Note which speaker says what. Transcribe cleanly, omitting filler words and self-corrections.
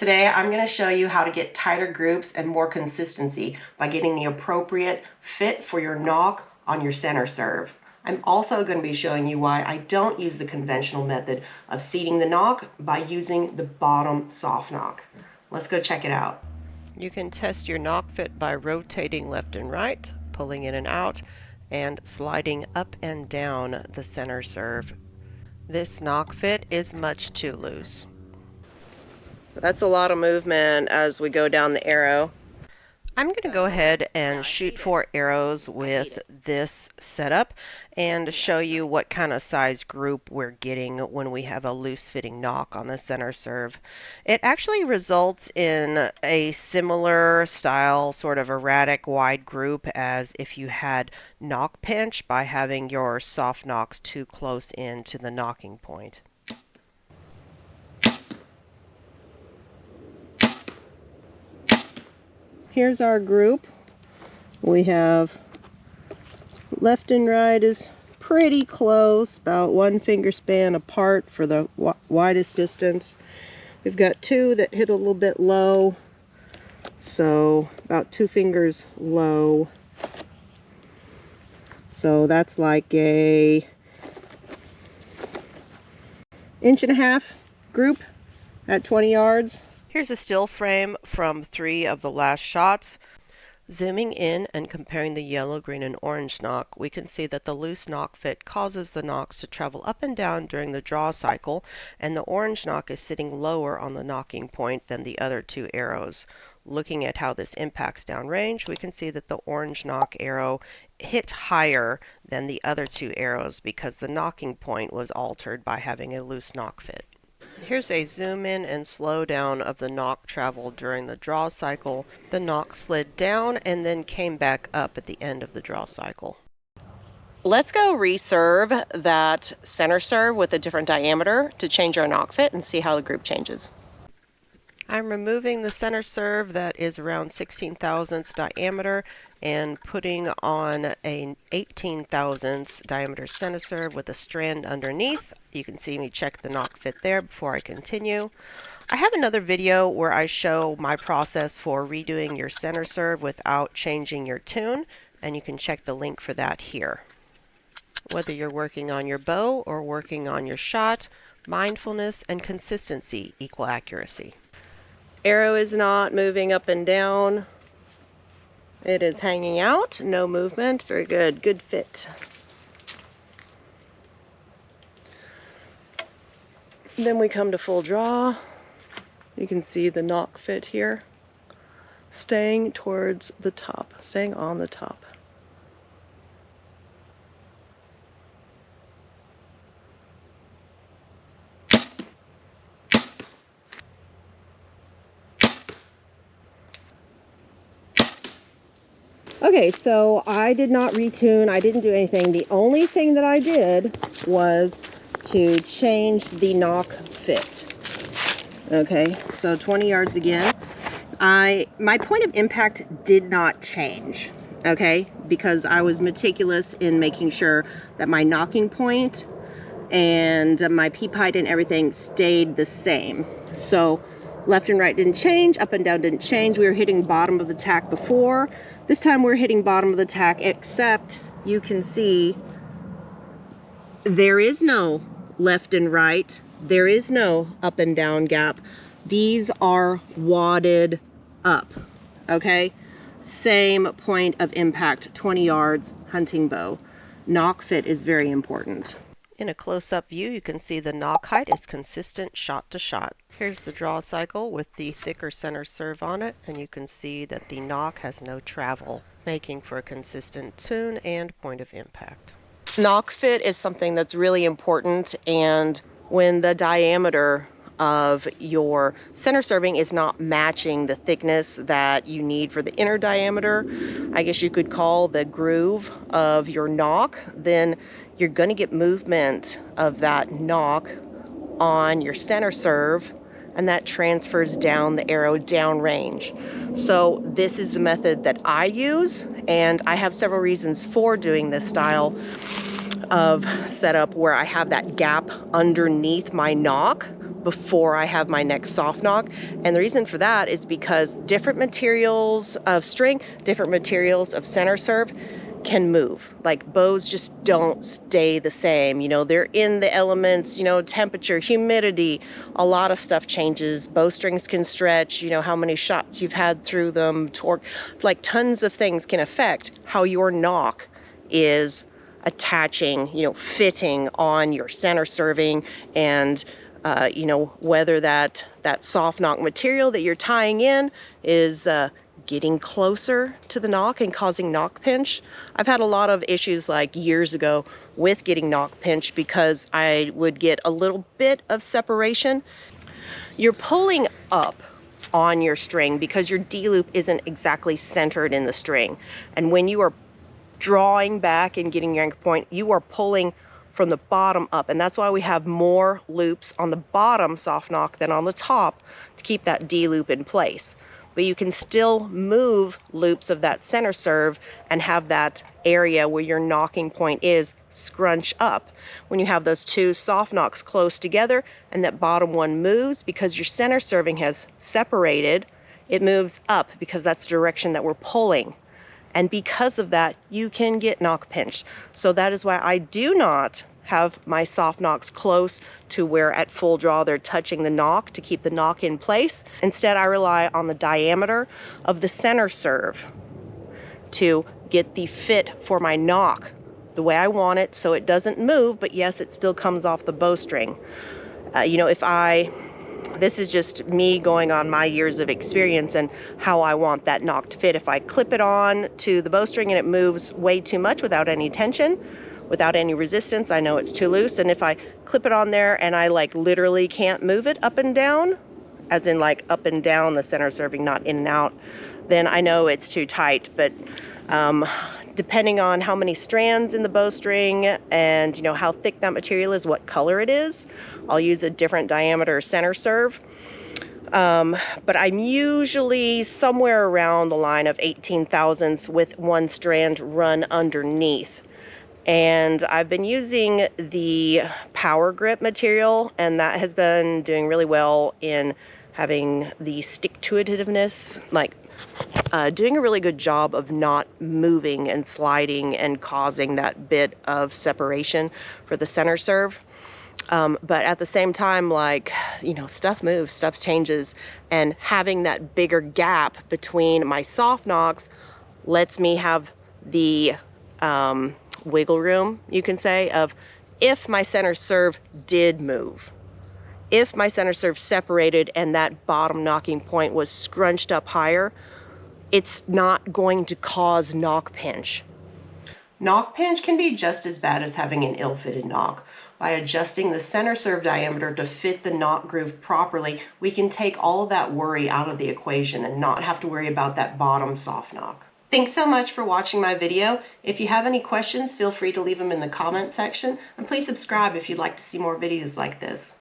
Speaker 1: Today I'm going to show you how to get tighter groups and more consistency by getting the appropriate fit for your knock on your center serve. I'm also going to be showing you why I don't use the conventional method of seating the knock by using the bottom soft knock. Let's go check it out.
Speaker 2: You can test your knock fit by rotating left and right, pulling in and out, and sliding up and down the center serve. This knock fit is much too loose.
Speaker 1: That's a lot of movement as we go down the arrow.
Speaker 2: I'm going to go ahead and shoot 4 arrows with this setup and show you what kind of size group we're getting when we have a loose fitting knock on the center serve. It actually results in a similar style, sort of erratic wide group as if you had knock pinch by having your soft knocks too close in to the knocking point.
Speaker 1: Here's our group. We have left and right is pretty close, about 1 finger span apart for the widest distance. We've got 2 that hit a little bit low, so about 2 fingers low. So that's like a 1.5 inch group at 20 yards.
Speaker 2: Here's a still frame from 3 of the last shots. Zooming in and comparing the yellow, green, and orange knock, we can see that the loose knock fit causes the knocks to travel up and down during the draw cycle, and the orange knock is sitting lower on the knocking point than the other 2 arrows. Looking at how this impacts downrange, we can see that the orange knock arrow hit higher than the other 2 arrows because the knocking point was altered by having a loose knock fit. Here's a zoom in and slow down of the knock travel during the draw cycle. The knock slid down and then came back up at the end of the draw cycle.
Speaker 1: Let's go reserve that center serve with a different diameter to change our knock fit and see how the group changes.
Speaker 2: I'm removing the center serve that is around 16 thousandths diameter and putting on an 18 thousandths diameter center serve with a strand underneath. You can see me check the knock fit there before I continue. I have another video where I show my process for redoing your center serve without changing your tune, and you can check the link for that here. Whether you're working on your bow or working on your shot, mindfulness and consistency equal accuracy.
Speaker 1: Arrow is not moving up and down. It is hanging out, no movement. Very good, good fit. Then we come to full draw. You can see the knock fit here, staying towards the top, staying on the top. Okay, so I did not retune, I didn't do anything. The only thing that I did was to change the knock fit. Okay, so 20 yards again. My point of impact did not change, okay, because I was meticulous in making sure that my knocking point and my peep height and everything stayed the same. So left and right didn't change, up and down didn't change. We were hitting bottom of the tack before. This time we're hitting bottom of the tack, except you can see there is no left and right. There is no up and down gap. These are wadded up, okay? Same point of impact, 20 yards, hunting bow. Knock fit is very important.
Speaker 2: In a close-up view, you can see the knock height is consistent shot to shot. Here's the draw cycle with the thicker center serve on it, and you can see that the knock has no travel, making for a consistent tune and point of impact.
Speaker 1: Knock fit is something that's really important, and when the diameter of your center serving is not matching the thickness that you need for the inner diameter, I guess you could call the groove of your knock, then you're going to get movement of that knock on your center serve, and that transfers down the arrow downrange. So this is the method that I use, and I have several reasons for doing this style of setup where I have that gap underneath my knock before I have my next soft knock. And the reason for that is because different materials of string, different materials of center serve can move. Like bows just don't stay the same. You know, they're in the elements, you know, temperature, humidity, a lot of stuff changes. Bowstrings can stretch, you know, how many shots you've had through them, torque, like tons of things can affect how your knock is attaching, you know, fitting on your center serving, and you know, whether that soft knock material that you're tying in is getting closer to the knock and causing knock pinch. I've had a lot of issues like years ago with getting knock pinch because I would get a little bit of separation. You're pulling up on your string because your D loop isn't exactly centered in the string. And when you are drawing back and getting your anchor point, you are pulling from the bottom up, and that's why we have more loops on the bottom soft knock than on the top to keep that D loop in place. But you can still move loops of that center serve and have that area where your knocking point is scrunch up. When you have those two soft knocks close together and that bottom one moves, because your center serving has separated, it moves up because that's the direction that we're pulling. And because of that, you can get knock pinched. So that is why I do not have my soft knocks close to where at full draw they're touching the knock to keep the knock in place. Instead, I rely on the diameter of the center serve to get the fit for my knock the way I want it, so it doesn't move, but yes, it still comes off the bowstring. You know, this is just me going on my years of experience and how I want that knock to fit. If I clip it on to the bowstring and it moves way too much without any tension, without any resistance, I know it's too loose. And if I clip it on there and I like literally can't move it up and down, as in like up and down the center serving, not in and out, then I know it's too tight. But depending on how many strands in the bowstring and, you know, how thick that material is, what color it is, I'll use a different diameter center serve. But I'm usually somewhere around the line of 18 thousandths with one strand run underneath. And I've been using the power grip material, and that has been doing really well in having the stick-to-itiveness, like doing a really good job of not moving and sliding and causing that bit of separation for the center serve. But at the same time, like, you know, stuff moves, stuff changes, and having that bigger gap between my soft knocks lets me have the wiggle room, you can say, of if my center serve did move, if my center serve separated and that bottom knocking point was scrunched up higher, it's not going to cause knock pinch. Knock pinch can be just as bad as having an ill-fitted knock. By adjusting the center serve diameter to fit the knock groove properly, we can take all of that worry out of the equation and not have to worry about that bottom soft knock. Thanks so much for watching my video. If you have any questions, feel free to leave them in the comment section, and please subscribe if you'd like to see more videos like this.